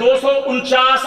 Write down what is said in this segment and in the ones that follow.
249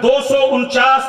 249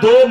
2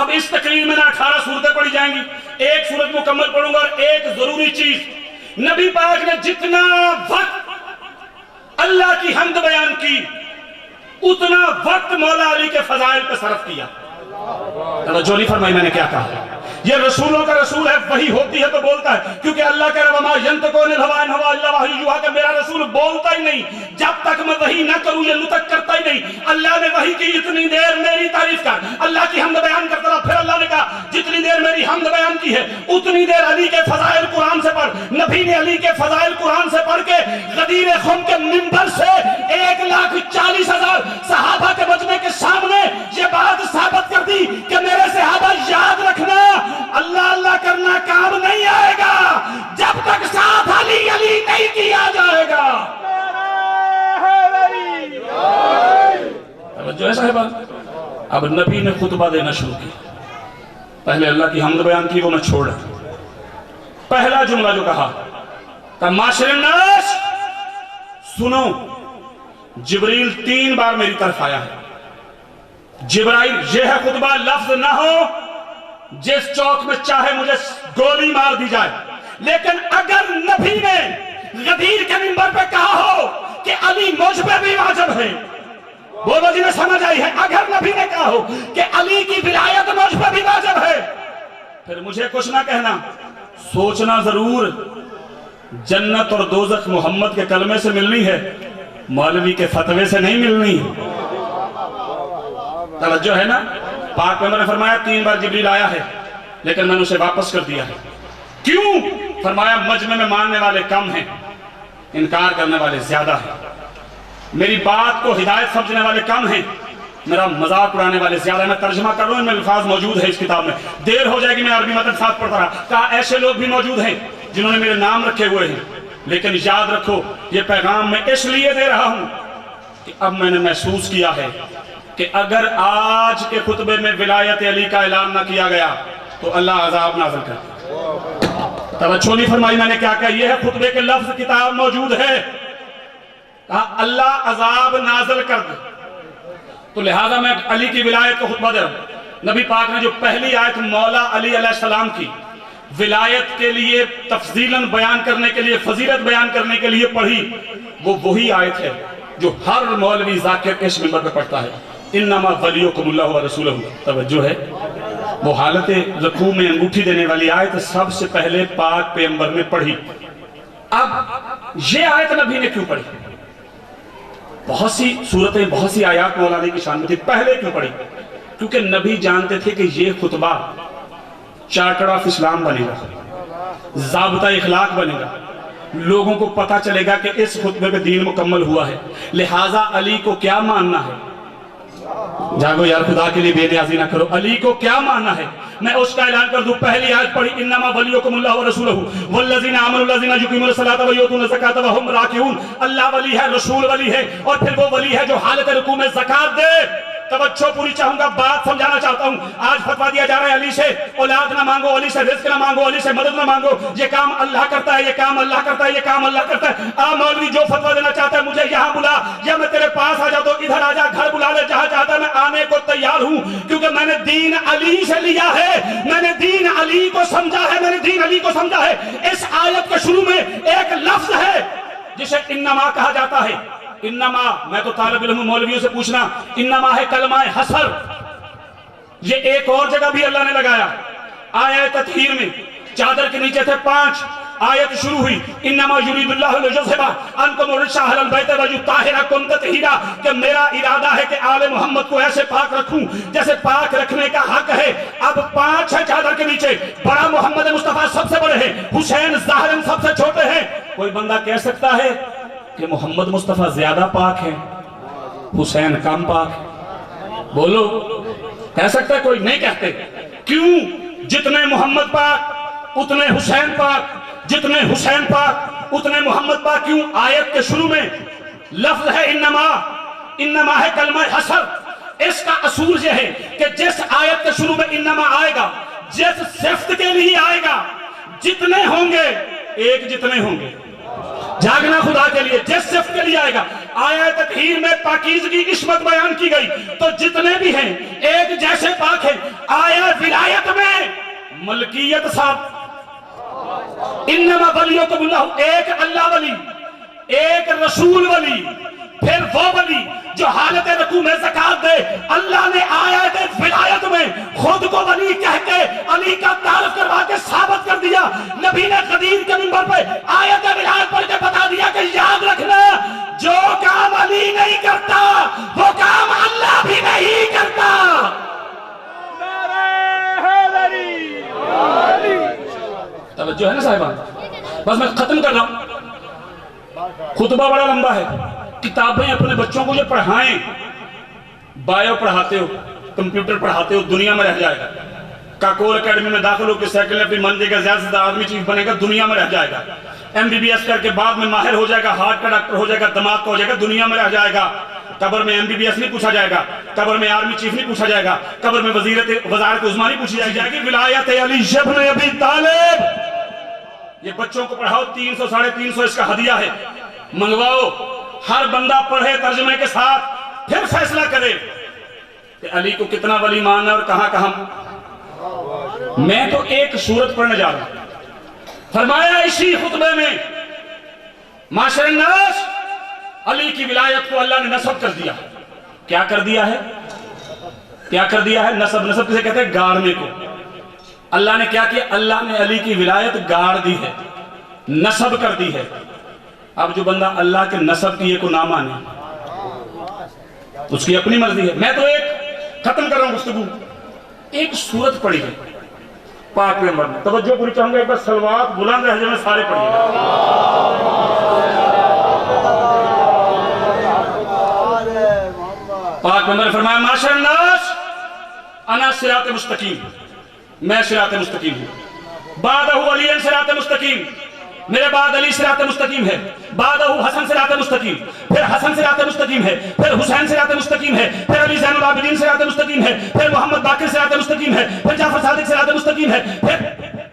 اب اس تقریر میں نہ 18 صورتیں پڑھی جائیں گی، ایک صورت مکمل پڑھوں گا، اور ایک ضروری چیز، نبی پاک نے جتنا وقت اللہ کی حمد بیان کی اتنا وقت مولا علی کے فضائل پہ صرف کیا۔ توجہ نہیں فرمائی میں نے کیا کہا؟ یہ رسولوں کا رسول ہے، وحی ہوتی ہے تو بولتا ہے، کیونکہ اللہ کہہ رہا وما ینطق عن الہوی ان هو الا وحی یوحی، کہ میرا رسول بولتا ہی نہیں، جب تک میں وحی نہ کروں یہ نطق کرتا ہی نہیں۔ اللہ نے وحی کی اتنی دیر میری تعریف کر، اللہ کی حمد بیان کرتا رہا، پھر اللہ نے کہا جتنی دیر میری حمد بیان کی ہے اتنی دیر علی کے فضائل قرآن سے پڑھ۔ نبی نے علی کے فضائل قرآن سے پڑھ کے غدیر خم کے منبر سے 1,40,000 صحابہ کے مجمع کے سامنے یہ بات ثابت کر دی کہ میرے صحابہ یاد رکھنا، اللہ اللہ کرنا کام نہیں آئے گا جب تک ساتھ علی علی نہیں کیا جائے گا۔ توجہ ہے صاحبہ؟ اب نبی نے خطبہ دینا شروع کیا، پہلے اللہ کی حمد بیان کی، وہ میں چھوڑا۔ پہلا جملہ جو کہا معاشر الناس سنو، جبریل 3 بار میری طرف آیا ہے۔ جبرائیل یہ ہے خطبہ، لفظ نہ ہو جس چوک میں چاہے مجھے گولی مار دی جائے، لیکن اگر نبی نے غدیر کے منبر پہ کہا ہو کہ علی مجھ پہ بھی واجب ہے، بولو جی میں سمجھ آئی ہے، اگر نبی نے کہا ہو کہ علی کی ولایت مجھ پہ بھی واجب ہے، پھر مجھے کچھ نہ کہنا، سوچنا ضرور جنت اور دوزخ محمد کے کلمے سے ملنی ہے، مولوی کے فتوے سے نہیں ملنی۔ توجہ ہے نا؟ پاک پیغمبر نے فرمایا 3 بار جبریل آیا ہے لیکن میں نے اسے واپس کر دیا ہے۔ کیوں؟ فرمایا مجمع میں ماننے والے کم ہیں، انکار کرنے والے زیادہ ہیں، میری بات کو ہدایت سمجھنے والے کم ہیں، میرا مذاق اڑانے والے زیادہ ہیں۔ میں ترجمہ کر رہا ہوں، ان میں الفاظ موجود ہے اس کتاب میں، دیر ہو جائے گی میں عربی متن ساتھ پڑھتا رہا۔ کہا ایسے لوگ بھی موجود ہیں جنہوں نے میرے نام رکھے ہوئے ہیں، لیکن یاد رکھو یہ پیغام میں اس لیے دے رہا ہوں کہ اب میں نے محسوس کیا ہے کہ اگر آج کے خطبے میں ولایت علی کا اعلان نہ کیا گیا تو اللہ عذاب نازل کرتا۔ توجہ نہیں فرمائی میں نے کیا کہا؟ یہ ہے خطبے کے لفظ، کتاب موجود ہے، کہا اللہ عذاب نازل کر دے۔ تو لہذا میں علی کی ولایت کو خطبہ دے رہا ہوں۔ نبی پاک نے جو پہلی آیت مولا علی علیہ السلام کی ولایت کے لیے تفصیلاً بیان کرنے کے لیے، فضیلت بیان کرنے کے لیے پڑھی، وہ وہی آیت ہے جو ہر مولوی ذاکر اس منبر پہ پڑھتا ہے، انما ولیکم اللہ ورسولہ۔ توجہ ہے؟ وہ حالت رکوع میں انگوٹھی دینے والی آیت سب سے پہلے پاک پیغمبر نے پڑھی۔ اب یہ آیت نبی نے کیوں پڑھی؟ بہت سی صورتیں، بہت سی آیات مولا علی کی شان میں تھی، پہلے کیوں پڑھی؟ کیونکہ نبی جانتے تھے کہ یہ خطبہ چارٹر آف اسلام بنے گا، ضابطہ اخلاق بنے گا، لوگوں کو پتہ چلے گا کہ اس خطبے پہ دین مکمل ہوا ہے، لہٰذا علی کو کیا ماننا ہے۔ جاگو یار، خدا کے لیے بے نیازی نہ کرو، علی کو کیا ماننا ہے میں اس کا اعلان کر دوں۔ پہلی آیت پڑھی انما ولیکم اللہ ورسولہ والذین آمنوا الذین یقیمون الصلاۃ ویؤتون الزکاۃ وہم راکعون۔ اللہ ولی ہے، رسول ولی ہے، اور پھر وہ ولی ہے جو حالت رکوع میں زکات دے۔ توجہ پوری چاہوں گا، بات سمجھانا چاہتا ہوں۔ آج فتویٰ دیا جا رہا ہے علی سے اولاد نہ مانگو، علی سے رزق نہ مانگو، علی سے مدد نہ مانگو، یہ کام اللہ کرتا ہے، یہ کام اللہ کرتا ہے، یہ کام اللہ کرتا ہے۔ مولوی جو فتویٰ دینا چاہتا ہے مجھے یہاں بلا، یا میں تیرے پاس آ جاتا ہوں، ادھر آ جا، گھر بلا لے، جہاں چاہتا ہے میں آنے کو تیار ہوں، کیونکہ میں نے دین علی سے لیا ہے، میں نے دین علی کو سمجھا ہے، میں نے دین علی کو سمجھا ہے۔ اس آیت کے شروع میں ایک لفظ ہے جسے انما کہا جاتا ہے۔ انما، میں تو طالب علم مولویوں سے پوچھنا، انما ہے کلمہ حصر، یہ ایک اور جگہ بھی اللہ نے لگایا۔ آیت تطہیر میں چادر کے نیچے تھے 5، آیت شروع ہوئی انما یرید اللہ لیذھب عنکم الرجس اہل البیت ویطہرکم تطہیرا، کہ میرا ارادہ ہے کہ آل محمد کو ایسے پاک رکھوں جیسے پاک رکھنے کا حق ہے۔ اب 5 ہے چادر کے نیچے، بڑا محمد مصطفیٰ سب سے بڑے ہیں، حسین ظاہراً سب سے چھوٹے ہیں۔ کوئی بندہ کہہ سکتا ہے کہ محمد مصطفیٰ زیادہ پاک ہیں، حسین کم پاک ہے؟ بولو، کہہ سکتا ہے کوئی؟ نہیں کہتے۔ کیوں؟ جتنے محمد پاک اتنے حسین پاک، جتنے حسین پاک اتنے محمد پاک۔ کیوں؟ آیت کے شروع میں لفظ ہے انما، انما ہے کلمہ حصر۔ اس کا اصول یہ ہے کہ جس آیت کے شروع میں انما آئے گا، جس صفت کے لیے آئے گا، جتنے ہوں گے ایک جتنے ہوں گے، جاگنا خدا کے لیے، جس صفت کے لیے آئے گا آیت تطہیر میں پاکیزگی کی عصمت بیان کی گئی تو جتنے بھی ہیں ایک جیسے پاک ہیں. آیت ولایت میں ملکیت صاحب انما ولیکم اللہ، ایک اللہ ولی، ایک رسول ولی، پھر وہ ولی جو حالت رکوع میں زکات دے. اللہ نے آیت ولایت میں خود کو ولی کہہ کے علی کا تعارف کروا کے ثابت کر دیا. نبی نے غدیر کے منبر پہ آیت ولایت پڑھ کے بتا دیا کہ یاد رکھنا جو کام علی نہیں کرتا وہ کام اللہ بھی نہیں کرتا. توجہ ہے نا صاحبان؟ بس میں ختم کر رہا ہوں. خطبہ بڑا لمبا ہے. کتابیں اپنے بچوں کو یہ پڑھائیں. بایو پڑھاتے ہو، کمپیوٹر پڑھاتے ہو، دنیا میں رہ جائے گا. کاکول اکیڈمی میں داخل ہو کے سیکنڈ اپنی من دے گا، زیادہ سے زیادہ آدمی چیف بنے گا، دنیا میں رہ جائے گا. MBBS کر کے بعد میں ماہر ہو جائے گا، ہارٹ کا ڈاکٹر ہو جائے گا، دماغ کا ہو جائے گا، دنیا میں رہ جائے گا. قبر میں MBBS نہیں پوچھا جائے گا، قبر میں آرمی چیف نہیں پوچھا جائے گا، قبر میں وزارت عظمیٰ نہیں پوچھی جائے گی. ولایت علی ابن ابی طالب، یہ بچوں کو پڑھاؤ. 300 350 اس کا ہدیہ ہے، منگواؤ. ہر بندہ پڑھے ترجمے کے ساتھ، پھر فیصلہ کرے کہ علی کو کتنا ولی ماننا اور کہاں کہاں. میں تو ایک سورت پڑھنے جا رہا ہوں. فرمایا اسی خطبے میں معاشر الناس، علی کی ولایت کو اللہ نے نسب کر دیا. کیا کر دیا ہے؟ کیا کر دیا ہے؟ نسب. نسب کسے کہتے ہیں؟ گاڑنے کو. اللہ نے کیا کیا؟ اللہ نے علی کی ولایت گاڑ دی ہے، نسب کر دی ہے. اب جو بندہ اللہ کے نسب کی کو نہ مانے اس کی اپنی مرضی ہے. میں تو ایک ختم کر رہا ہوں گفتگو. ایک سورت پڑھی ہے پاک پیغمبر میں، توجہ پوری چاہوں گا. ایک بار صلوات بلند لہجے میں سارے پڑھیے گا. پاک پیغمبر نے فرمایا معاشر الناس انا صراط مستقیم، میں صراط مستقیم ہوں. بعدہ علی صراط مستقیم، میرے بعد علی صراط مستقیم ہے. بعدہ حسن صراط مستقیم، پھر حسن صراط مستقیم ہے، پھر حسین صراط مستقیم ہے، پھر علی زین العابدین صراط مستقیم ہے، پھر محمد باقر صراط مستقیم ہے، پھر جعفر صادق صراط مستقیم ہے، پھر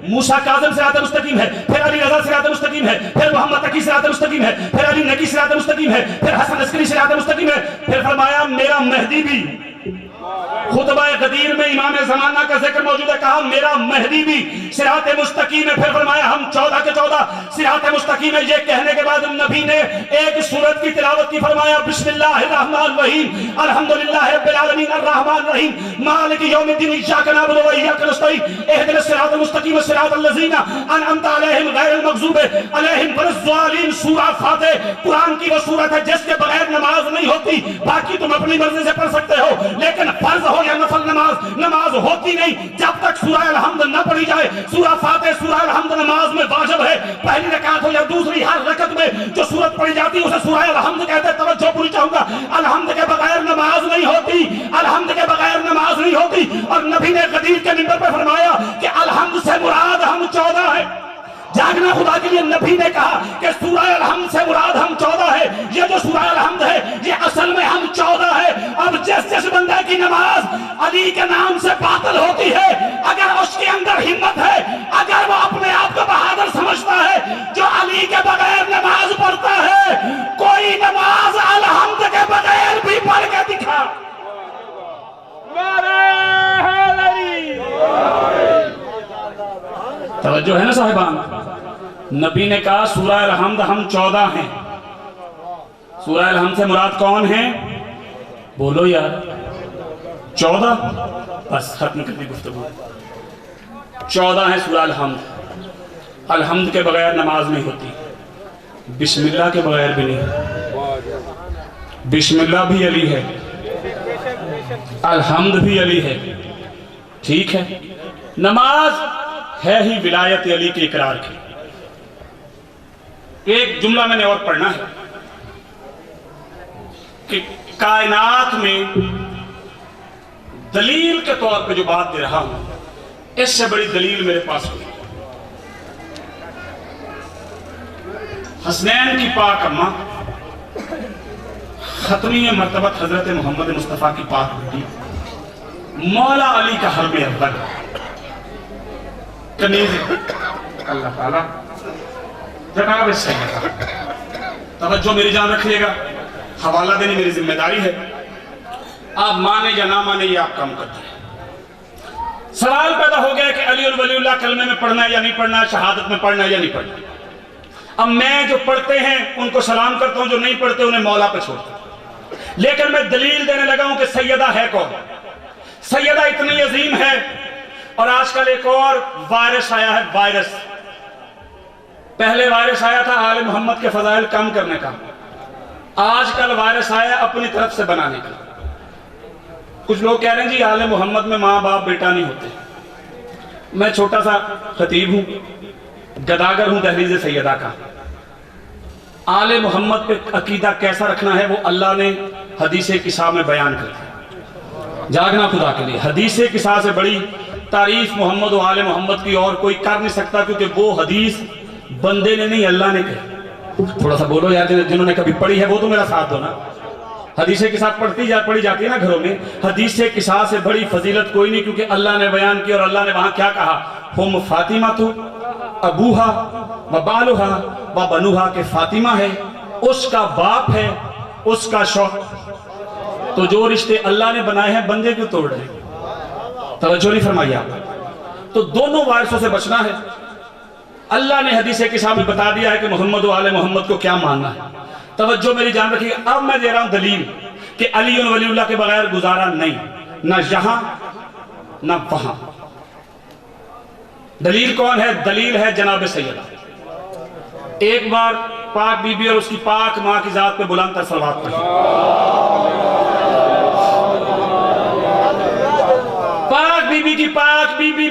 موسیٰ کاظم صراط مستقیم ہے، پھر علی رضا صراط مستقیم ہے، پھر محمد تقی صراط مستقیم ہے، پھر علی نقی صراط مستقیم ہے، پھر حسن عسکری صراط مستقیم ہے. پھر فرمایا میرا مہدی بھی. خطبہ غدیر میں امام زمانہ کا ذکر موجود ہے. کہا میرا مہدی بھی صراط مستقیم ہے. پھر فرمایا ہم 14 کے 14 صراط مستقیم ہے. یہ کہنے کے بعد نبی نے ایک سورت کی تلاوت کی. فرمایا بسم اللہ الرحمن الرحیم الحمدللہ رب العالمین الرحمن الرحیم مالک یوم الدین ایاک نعبد و ایاک نستعین اهدنا الصراط المستقیم صراط الذین انعمت علیہم غیر المغضوب علیہم ولا الضالین. سورہ فاتح قرآن کی وہ سورت ہے جس کے بغیر نماز نہیں ہوتی. باقی تم اپنی مرضی سے پڑھ سکتے ہو، لیکن فرض ہو یا نفل نماز ہوتی نہیں جب تک سورہ الحمد نہ پڑھی جائے. سورہ فاتح سورہ الحمد نماز میں واجب ہے. پہلی رکعت ہو یا دوسری، ہر رکعت میں جو سورت پڑھی جاتی ہے اسے سورہ الحمد کہتے ہیں. توجہ پوری چاہوں گا. الحمد کے بغیر نماز نہیں ہوتی، الحمد کے بغیر نماز نہیں ہوتی. اور نبی نے غدیر کے منبر پہ فرمایا کہ الحمد سے مراد ہم 14 ہے. جاگنا خدا کے لیے. نبی نے کہا کہ سورہ الحمد سے مراد ہم 14 ہے. یہ جو سورہ الحمد ہے یہ اصل میں ہم 14 ہے. اب جس بندے کی نماز علی کے نام سے باطل ہوتی ہے، اگر اس کے اندر ہمت ہے، اگر وہ اپنے آپ کو بہادر سمجھتا ہے، جو علی کے بغیر نماز پڑھتا ہے، کوئی نماز الحمد کے بغیر بھی پڑھ کے دکھا. توجہ ہے نا صاحبان؟ نبی نے کہا سورہ الحمد ہم 14 ہیں. سورہ الحمد سے مراد کون ہیں؟ بولو یار. 14. بس ختم کر دی گفتگو. 14 ہیں سورہ الحمد. الحمد کے بغیر نماز نہیں ہوتی، بسم اللہ کے بغیر بھی نہیں. بسم اللہ بھی علی ہے، الحمد بھی علی ہے. ٹھیک ہے، نماز ہے ہی ولایت علی کے اقرار کی. ایک جملہ میں نے اور پڑھنا ہے کہ کائنات میں دلیل کے طور پہ جو بات دے رہا ہوں، اس سے بڑی دلیل میرے پاس ہوئی. حسنین کی پاک اماں، ختمی مرتبت حضرت محمد مصطفیٰ کی پاک بیٹی، مولا علی کا حرب اول کنیز اللہ تعالیٰ جناب سیدہ. توجہ میری جان رکھیے گا. حوالہ دینی میری ذمہ داری ہے، آپ مانے یا نہ مانے یہ آپ کا مقدر ہے۔ سوال پیدا ہو گیا کہ علی ولی اللہ کلمے میں پڑھنا ہے یا نہیں پڑھنا ہے، شہادت میں پڑھنا ہے یا نہیں پڑھنا ہے۔ اب میں جو پڑھتے ہیں ان کو سلام کرتا ہوں، جو نہیں پڑھتے انہیں مولا پہ چھوڑتا ہوں، لیکن میں دلیل دینے لگا ہوں کہ سیدہ ہے کون؟ سیدہ اتنی عظیم ہے۔ اور آج کل ایک اور وائرس آیا ہے، وائرس۔ پہلے وائرس آیا تھا آل محمد کے فضائل کم کرنے کا، آج کل وائرس آیا اپنی طرف سے بنانے کا۔ کچھ لوگ کہہ رہے ہیں جی آل محمد میں ماں باپ بیٹا نہیں ہوتے۔ میں چھوٹا سا خطیب ہوں، گداگر ہوں دہلیز سیدہ کا۔ آل محمد پہ عقیدہ کیسا رکھنا ہے وہ اللہ نے حدیث قصہ میں بیان کر دیا۔ جاگنا خدا کے لیے، حدیث قصہ سے بڑی تعریف محمد و آل محمد کی اور کوئی کر نہیں سکتا، کیونکہ وہ حدیث بندے نے نہیں اللہ نے کہی۔ تھوڑا سا بولو یار، جنہوں نے کبھی پڑھی ہے وہ تو میرا ساتھ دو نا۔ حدیث قصہ پڑھی جاتی ہے نا گھروں میں، حدیث قصہ سے بڑی فضیلت کوئی نہیں، کیونکہ اللہ نے بیان کی اور اللہ نے وہاں کیا کہا؟ ہم فاطمہ تو ابوہا و بالوہا و بنوہا، کہ فاطمہ ہے، اس کا باپ ہے، اس کا شوہر۔ تو جو رشتے اللہ نے بنائے ہیں بندے کیوں توڑ رہے ہیں؟ توجہ نہیں فرمائی آپ؟ تو دونوں وائرسوں سے بچنا ہے۔ اللہ نے حدیث قصہ میں بتا دیا ہے کہ محمد و آل محمد کو کیا ماننا ہے۔ توجہ میری جان رکھیے، اب میں دے رہا ہوں دلیل کہ علی ولی اللہ کے بغیر گزارا نہیں، نہ یہاں نہ وہاں۔ دلیل کون ہے؟ دلیل ہے جناب سیدہ۔ ایک بار پاک بی بی اور اس کی پاک ماں کی ذات پہ بلند تر صلوات پڑھیں۔ پاک بی بی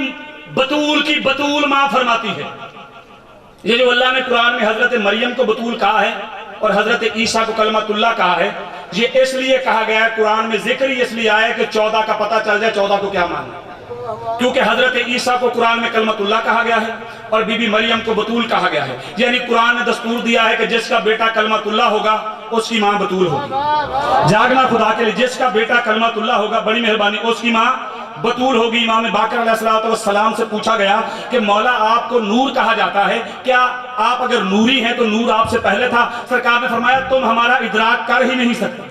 بطول کی بطول ماں فرماتی ہے، یہ جو اللہ نے قرآن میں حضرت مریم کو بطول کہا ہے اور حضرت عیسیٰ کو کلمۃ اللہ کہا ہے، یہ اس لیے کہا گیا ہے، قرآن میں ذکر ہی اس لیے آیا ہے کہ 14 کا پتہ چل جائے 14 کو کیا ماننا، کیونکہ حضرت عیسیٰ کو قرآن میں کلمۃ اللہ کہا گیا ہے اور بی بی مریم کو بطول کہا گیا ہے۔ یعنی قرآن نے دستور دیا ہے کہ جس کا بیٹا کلمۃ اللہ ہوگا اس کی ماں بطول ہوگی۔ جاگنا خدا کے لیے، جس کا بیٹا کلمۃ اللہ ہوگا، بڑی مہربانی، اس کی ماں بطول ہوگی۔ امام باقر علیہ السلام سے پوچھا گیا کہ مولا آپ کو نور کہا جاتا ہے، کیا آپ اگر نوری ہیں تو نور آپ سے پہلے تھا؟ سرکار نے فرمایا تم ہمارا ادراک کر ہی نہیں سکتے،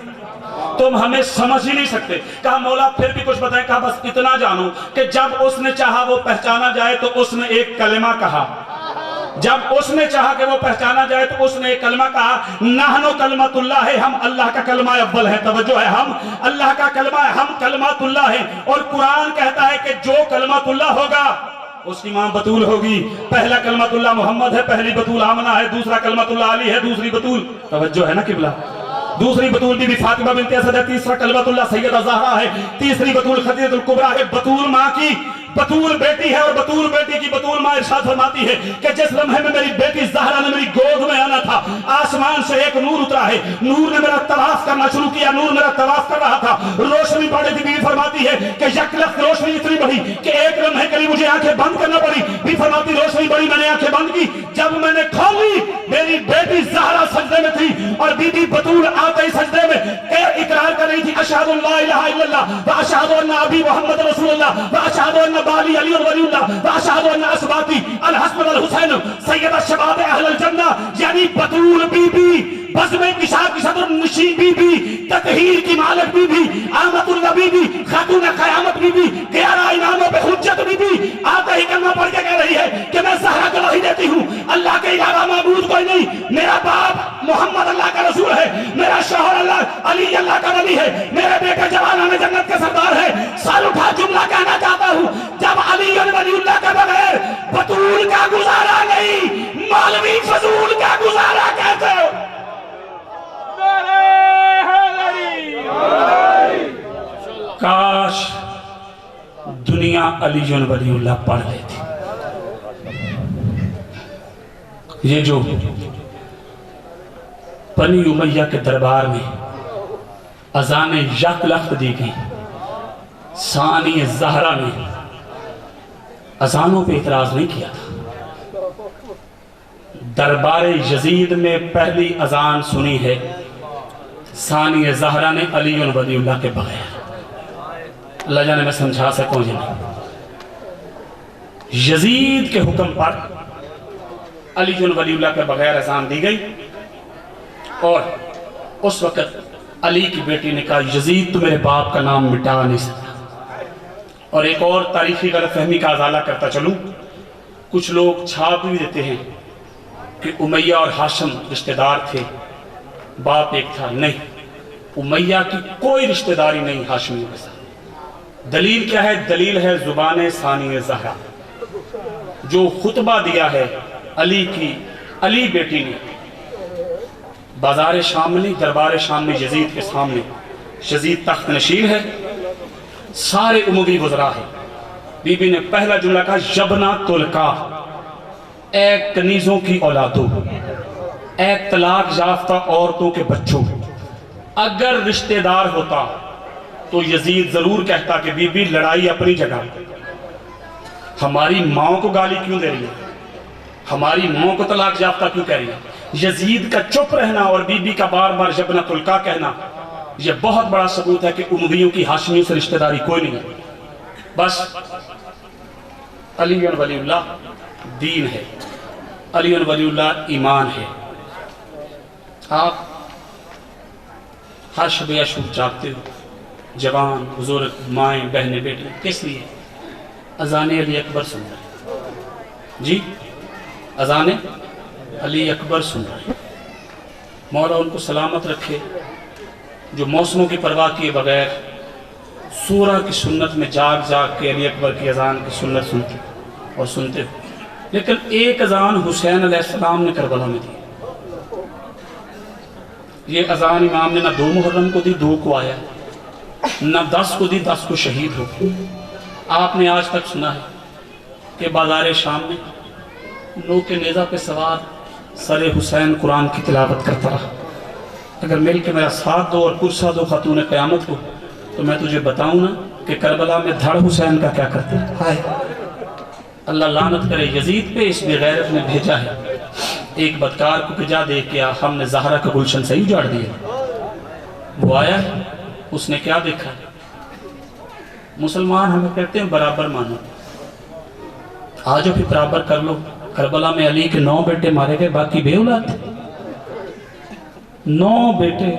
تم ہمیں سمجھ ہی نہیں سکتے۔ کہا مولا پھر بھی کچھ بتائیں؟ کہا بس اتنا جانو کہ جب اس نے چاہا وہ پہچانا جائے تو اس نے ایک کلمہ کہا، جب اس نے چاہا کہ وہ پہچانا جائے تو اس نے ایک کلمہ کہا، نحنو کلمۃ اللہ ہے، ہم اللہ کا کلمہ اول ہے۔ توجہ ہے، ہم اللہ کا کلمہ ہے، ہم کلمۃ اللہ ہیں۔ اور قرآن کہتا ہے کہ جو کلمۃ اللہ ہوگا اس کی ماں بطول ہوگی۔ پہلا کلمۃ اللہ محمد ہے، پہلی بطول آمنہ ہے، دوسرا کلمۃ اللہ علی ہے، دوسری بطول توجہ ہے نا قبلہ، دوسری بطول بی بی فاطمہ بنت اسد ہے، تیسرا کلمۃ اللہ سیدہ زہرا ہے، تیسری بطول خدیجہ الکبریٰ ہے۔ بطول ماں کی بطول بیٹی ہے، اور بطول بیٹی کی بطول ماں ارشاد فرماتی ہے کہ جس لمحے میں میری بیٹی زہرا نے میری گود میں آنا تھا، آسمان سے ایک نور اترا ہے، نور نے میرا طواف کرنا شروع کیا، نور میرا طواف کر رہا تھا، روشنی بڑھ رہی تھی۔ بیوی فرماتی ہے کہ یک لخت روشنی اتنی بڑھی کہ ایک لمحے کے لیے مجھے آنکھیں بند کرنا پڑی۔ بیوی فرماتی روشنی بڑھی، میں نے آنکھیں بند کی، جب میں نے کھولی میری بیٹی زہرا سجدے میں تھی، اور بی بی بطول آتے ہی سجدے میں اقرار کر رہی تھی، اشہد ان لا الہ الا اللہ واشہد ان ابی محمد رسول اللہ واشہد ان بالی علی ولی اللہ واشہد ان اسباطی الحسن والحسین سیدہ شباب اہل الجنہ۔ یعنی بطول بی بی، بزم کشاف کی صدر نشین بی بی، تطہیر کی مالک بی بی، آمد اللہ بی بی، خاتون قیامت بی بی، 11 انعاموں پہ حجت بی بی، آتے ہی کلمہ پڑھ کے کہہ رہی ہے کہ میں زہرا کو گواہی دیتی ہوں اللہ کے علاوہ معبود کوئی نہیں، میرا باپ محمد اللہ کا رسول ہے، میرا شوہر اللہ علی اللہ کا ولی ہے، میرے بیٹے جوانان جنت کے سردار ہے۔ سال اٹھا جملہ کہنا چاہتا ہوں، جب علی ولی اللہ کے بغیر بطول کا گزارا نہیں، مولوی فضول کا گزارا کہتے ہو۔ کاش دنیا علی ولی اللہ پڑھ لیتی۔ یہ جو بنی امیہ کے دربار میں اذان یک لخت دی گئی، ثانی زہرا نے اذانوں پہ اعتراض نہیں کیا تھا۔ دربار یزید میں پہلی اذان سنی ہے ثانی زہرا نے علی ولی اللہ کے بغیر۔ اللہ جانے میں سمجھا سکوں یا نہیں، یزید کے حکم پر علی ولی اللہ کے بغیر اذان دی گئی، اور اس وقت علی کی بیٹی نے کہا یزید تو میرے باپ کا نام مٹا نہیں سکتا۔ اور ایک اور تاریخی غلط فہمی کا ازالہ کرتا چلوں، کچھ لوگ چھاپ بھی دیتے ہیں کہ امیہ اور ہاشم رشتہ دار تھے، باپ ایک تھا۔ نہیں، امیہ کی کوئی رشتہ داری نہیں ہاشمیوں کے ساتھ۔ دلیل کیا ہے؟ دلیل ہے زبان ثانی زہرا، جو خطبہ دیا ہے علی بیٹی نے بازار شام میں، دربار شام میں یزید کے سامنے۔ یزید تخت نشین ہے، سارے اموی وزراء ہیں۔ بی بی نے پہلا جملہ کہا یبنا تلکا، اے کنیزوں کی اولادوں، اے طلاق یافتہ عورتوں کے بچوں۔ اگر رشتہ دار ہوتا تو یزید ضرور کہتا کہ بی بی لڑائی اپنی جگہ، ہماری ماں کو گالی کیوں دے رہی ہے، ہماری ماں کو طلاق یافتہ کیوں کہہ رہی ہے۔ یزید کا چپ رہنا اور بی بی کا بار بار یبنا تلکا کہنا، یہ بہت بڑا ثبوت ہے کہ امویوں کی ہاشمیوں سے رشتہ داری کوئی نہیں ہے۔ بس علی ولی اللہ دین ہے، علی ولی اللہ ایمان ہے۔ آپ ہر شب اشب جاگتے ہو، جوان بزرگ مائیں بہنیں بیٹے، کس لیے؟ اذان علی اکبر سن رہے، جی اذان علی اکبر سن رہے۔ مولا ان کو سلامت رکھے، جو موسموں کی پرواہ کیے بغیر سورہ کی سنت میں جاگ جاگ کے علی اکبر کی اذان کی سنت سنتے اور سنتے ہو۔ لیکن ایک اذان حسین علیہ السلام نے کربلا میں دی، یہ اذان امام نے نہ 2 محرم کو دی، 2 کو آیا، نہ 10 کو دی، 10 کو شہید ہو۔ آپ نے آج تک سنا ہے کہ بازار شام میں نوک نیزہ پہ سوار سر حسین قرآن کی تلاوت کرتا رہا۔ اگر مل کے میرا ساتھ دو اور کرسا دو خاتون قیامت کو، تو میں تجھے بتاؤں نا کہ کربلا میں دھڑ حسین کا کیا کرتے ہیں۔ ہائے اللہ لعنت کرے یزید پہ، اس بے غیرت نے بھیجا ہے ایک بدکار کو کہ جا دیکھ کے ہم نے زہرا کا گلشن صحیح اجاڑ دیا۔ وہ آیا، اس نے کیا دیکھا؟ مسلمان ہمیں کہتے ہیں برابر مانو، آجو پھر برابر کر لو۔ کربلا میں علی کے 9 بیٹے مارے گئے، باقی بے اولاد تھے۔ 9 بیٹے،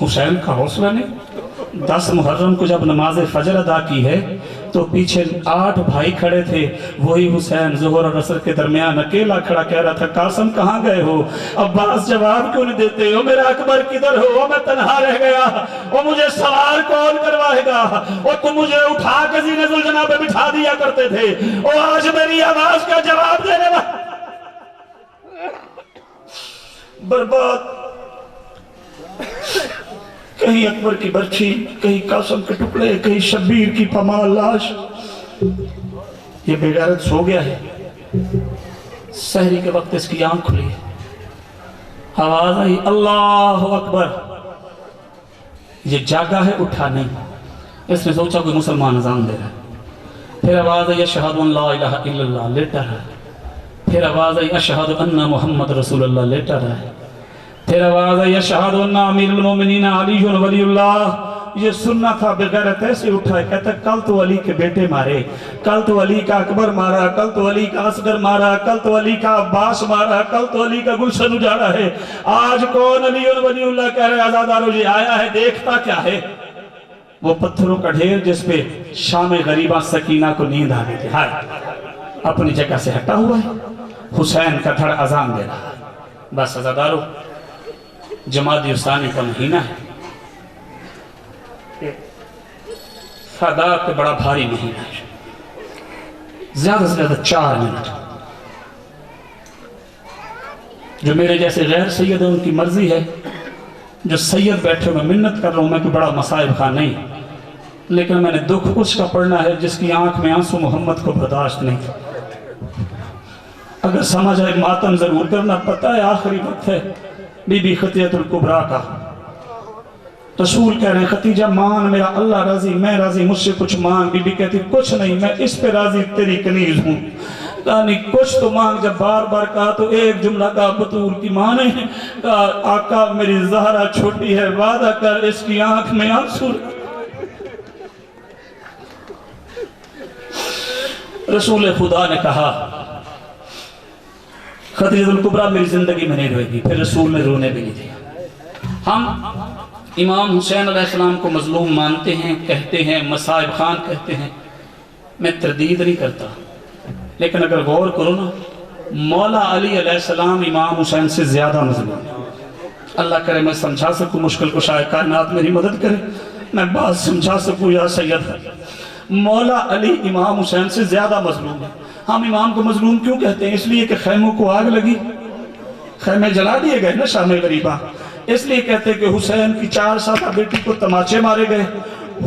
حسین کا حوصلہ نہیں۔ 10 محرم کو جب نماز فجر ادا کی ہے تو پیچھے 8 بھائی کھڑے تھے، وہی حسین ظہر اور عصر کے درمیان اکیلا کھڑا کہہ رہا تھا قاسم کہاں گئے ہو؟ عباس جواب کیوں نہیں دیتے ہو؟ میرا اکبر کدھر ہو؟ میں تنہا رہ گیا، وہ مجھے سوار کون کروائے گا؟ وہ تم مجھے اٹھا کے زینہ ذوالجناح پہ بٹھا دیا کرتے تھے، وہ آج میری آواز کا جواب دینے والا برباد۔ کہیں اکبر کی برچھی، کہیں قاسم کے ٹکڑے، کہیں شبیر کی پامال لاش۔ یہ بے غیرت سو گیا ہے، سحری کے وقت اس کی آنکھ کھلی ہے، آواز آئی اللہ اکبر، یہ جاگا ہے اٹھا نہیں۔ اس نے سوچا کوئی مسلمان اذان دے رہا ہے۔ پھر آواز آئی اشہد ان لا الہ الا اللہ، لیٹا رہا ہے۔ پھر آواز آئی اشہد ان محمد رسول اللہ، لیٹا رہا ہے۔ پھر آواز آئی اشہد ان امیر المومنین علی ولی اللہ۔ یہ سننا تھا، بغیرت ایسے اٹھا ہے، کہتا ہے کل تو علی کے بیٹے مارے، کل تو علی کا اکبر مارا، کل تو علی کا اصغر مارا، کل تو علی کا عباس مارا، کل تو علی کا گلشن اجاڑا ہے، آج کون علی ولی اللہ کہہ رہے آزادارو یہ آیا ہے، دیکھتا کیا ہے؟ وہ پتھروں کا ڈھیر جس پہ شام غریبہ سکینہ کو نیند آ گئی تھی، ہائے اپنی جگہ سے ہٹا ہوا ہے، حسین کا دھڑ اذان دے رہا ہے۔ بس عزادارو، جمادی ثانی کا مہینہ ہے، سادات پہ بڑا بھاری مہینہ ہے، زیادہ سے زیادہ 4 منٹ۔ جو میرے جیسے غیر سید ہیں ان کی مرضی ہے، جو سید بیٹھے میں منت کر رہا ہوں، میں کوئی بڑا مصائب خواہ نہیں، لیکن میں نے دکھ اس کا پڑھنا ہے جس کی آنکھ میں آنسو محمد کو برداشت نہیں۔ اگر سمجھ آئے ماتم ضرور کرنا، پتہ ہے آخری وقت ہے، بی بی خطیت الکبریٰ کا۔ رسول کہہ رہے ہیں ختیجہ مان، میرا اللہ راضی، میں راضی، مجھ سے کچھ مانگ۔ بی بی کہتی کچھ نہیں، میں اس پہ راضی، تیری کنیز ہوں۔ کہانی کچھ تو مانگ، جب بار بار کہا تو ایک جملہ کہا بطول کی ماں نے کہا آقا میری زہرہ چھوٹی ہے، وعدہ کر اس کی آنکھ میں آنسو۔ رسول خدا نے کہا خدیجہ الکبریٰ میری زندگی میں نہیں روئے گی، پھر رسول نے رونے بھی نہیں دیا۔ ہم امام حسین علیہ السلام کو مظلوم مانتے ہیں، کہتے ہیں، مصائب خان کہتے ہیں، میں تردید نہیں کرتا، لیکن اگر غور کرو نا، مولا علی علیہ السلام امام حسین سے زیادہ مظلوم ہے۔ اللہ کرے میں سمجھا سکوں، مشکل کشائے کائنات میری مدد کرے، میں بات سمجھا سکوں یا سید ہے۔ مولا علی امام حسین سے زیادہ مظلوم ہے۔ ہم امام کو مظلوم کیوں کہتے ہیں؟ اس لیے کہ خیموں کو آگ لگی، خیمے جلا دیے گئے نا شام غریبہ، اس لیے کہتے ہیں کہ حسین کی 4 سالہ بیٹی کو تماچے مارے گئے،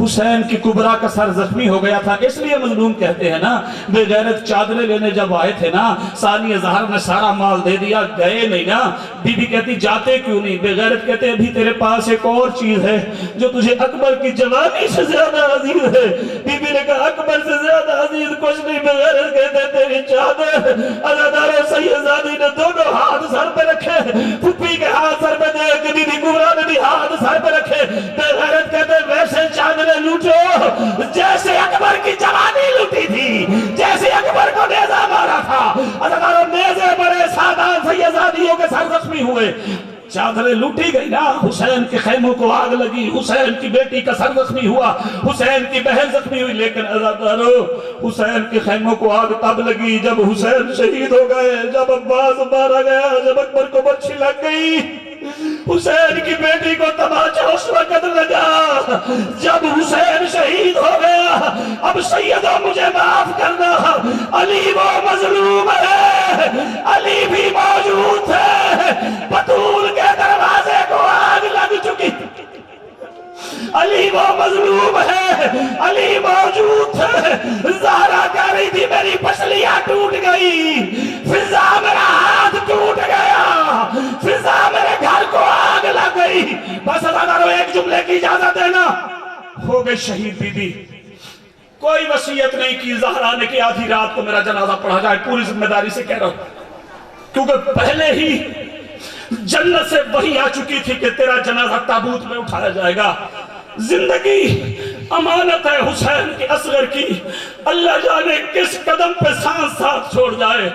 حسین کی کبرا کا سر زخمی ہو گیا تھا، اس لیے مظلوم کہتے ہیں نا۔ بے غیرت چادریں لینے جب آئے تھے نا، ثانی اظہر نے سارا مال دے دیا، گئے نہیں نا۔ بی بی کہتی جاتے کیوں نہیں؟ بے غیرت کہتے ابھی تیرے پاس ایک اور چیز ہے جو تجھے اکبر کی جوانی سے زیادہ عزیز ہے۔ بی بی نے کہا اکبر سے زیادہ عزیز کچھ نہیں۔ بے غیرت کہتے تیری چادر۔ عزادار سیدزادی نے دونوں ہاتھ سر پہ رکھے، پھپھی کے ہاتھ سر پہ دے کے بی بی کبرا نے بھی ہاتھ سر پہ رکھے۔ بے غیرت کہتے ویسے چادر لوٹو جیسے اکبر کی جوانی لوٹی تھی، جیسے اکبر کو نیزہ مارا تھا۔ عزاداروں نیزے بڑے سادان سیدزادیوں کے سر زخمی ہوئے، چادریں لوٹی گئی نا۔ حسین کے خیموں کو آگ لگی، حسین کی بیٹی کا سر زخمی ہوا، حسین کی بہن زخمی ہوئی، لیکن عزاداروں حسین کے خیموں کو آگ تب لگی جب حسین شہید ہو گئے، جب عباس مارا گیا، جب اکبر کو برچھی لگ گئی۔ حسین کی بیٹی کو تماچا اس وقت لگا جب حسین شہید ہو گیا۔ اب سیدہ مجھے معاف کرنا، علی وہ مظلوم ہے، علی بھی موجود ہے، بطول کے دروازے کو آگ لگ چکی، علی وہ مظلوم ہے، علی موجود ہے۔ زہرا کہہ رہی تھی میری پسلیاں ٹوٹ گئی، فضا میرا ہاتھ ٹوٹ گیا، فضا میرے گھر کو آگ لگ گئی۔ بس عزاداروں ایک جملے کی اجازت دینا، ہو گئی شہید بی بی، کوئی وصیت نہیں کی زہرا نے کہ آدھی رات کو میرا جنازہ پڑھا جائے۔ پوری ذمہ داری سے کہہ رہا ہوں، کیونکہ پہلے ہی جنت سے وحی آ چکی تھی کہ تیرا جنازہ تابوت میں اٹھایا جائے گا۔ زندگی امانت ہے حسین کی اصغر کی، اللہ جانے کس قدم پہ سانس ساتھ چھوڑ جائے۔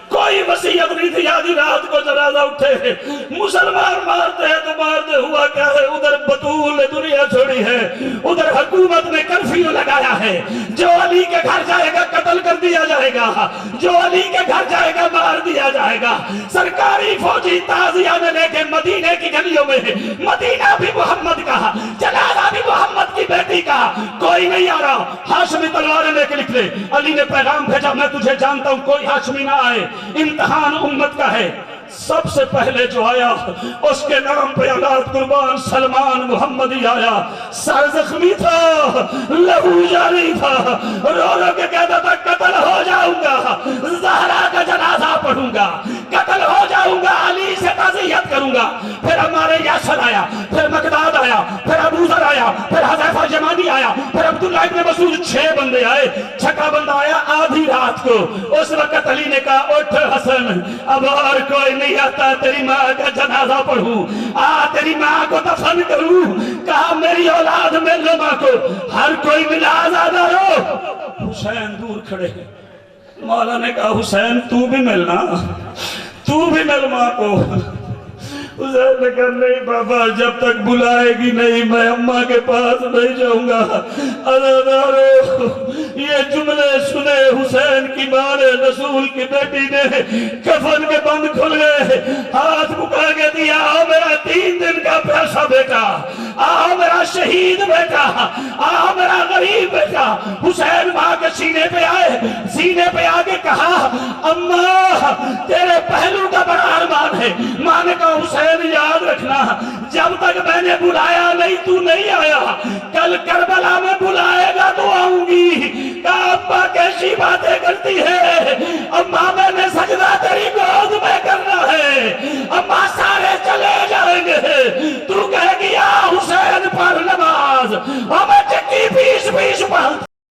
کوئی وصیت نہیں تھی، آدھی رات کو جنازہ اٹھے، مسلمان مارتے ہیں تو مارتے ہوا کیا ہے، ادھر بطول نے دنیا چھوڑی ہے، ادھر حکومت نے کرفیو لگایا ہے، جو علی کے گھر جائے گا قتل کر دیا جائے گا، جو علی کے گھر جائے گا مار دیا جائے گا۔ سرکاری فوجی تعزیہ میں لے کے مدینے کی گلیوں میں، مدینہ بھی محمد کا، جنازہ بھی محمد کی بیٹی کا، کوئی نہیں آ رہا۔ ہاشمی تلواریں لے کے نکلے، علی نے پیغام بھیجا میں تجھے جانتا ہوں، کوئی ہاشمی نہ آئے، امتحان امت کا ہے۔ سب سے پہلے جو آیا اس کے نام پہ اولاد قربان سلمان محمدی آیا، سر زخمی تھا، لہو جاری تھا، رو رو کے کہتا تھا قتل ہو جاؤں گا، زہرا کا جنازہ پڑھوں گا، قتل ہو جاؤں گا، علی سے تعزیت کروں گا۔ پھر ہمارے یاسر آیا، پھر مقداد آیا، پھر ابو ذر آیا، پھر حذیفہ یمانی آیا، پھر عبداللہ ابن مسعود، 6 بندے آئے۔ چھٹا بندہ آیا آدھی رات کو، اس وقت علی نے کہا اٹھ حسن، اب اور کوئی نہیں آتا، تیری ماں کا جنازہ پڑھوں، تیری ماں کو دفن کروں۔ کہا میری اولاد مل لو ماں کو، ہر کوئی ملا عزادارو۔ حسین دور کھڑے، مولا نے کہا حسین تو بھی ملنا، تو بھی مل ماں کو۔ حسین نے کہا نہیں بابا، جب تک بلائے گی نہیں میں اماں کے پاس نہیں جاؤں گا۔ عزادارو یہ جملے سنے حسین کی ماں نے، رسول کی بیٹی نے، کفن کے بند کھل گئے، ہاتھ بکا کے دیا، آؤ میرا 3 دن کا پیاسا بیٹا، آؤ میرا شہید بیٹا، آؤ میرا غریب بیٹا۔ حسین ماں کے سینے پہ آئے، سینے پہ آگے کہا اماں تیرے پہلو کا بڑا ارمان ہے۔ ماں نے کہا حسین یاد رکھنا جب تک میں نے بلایا نہیں تو نہیں آیا، کل کربلا میں بلائے گا تو آؤں گی۔ کہا ابا کیسی باتیں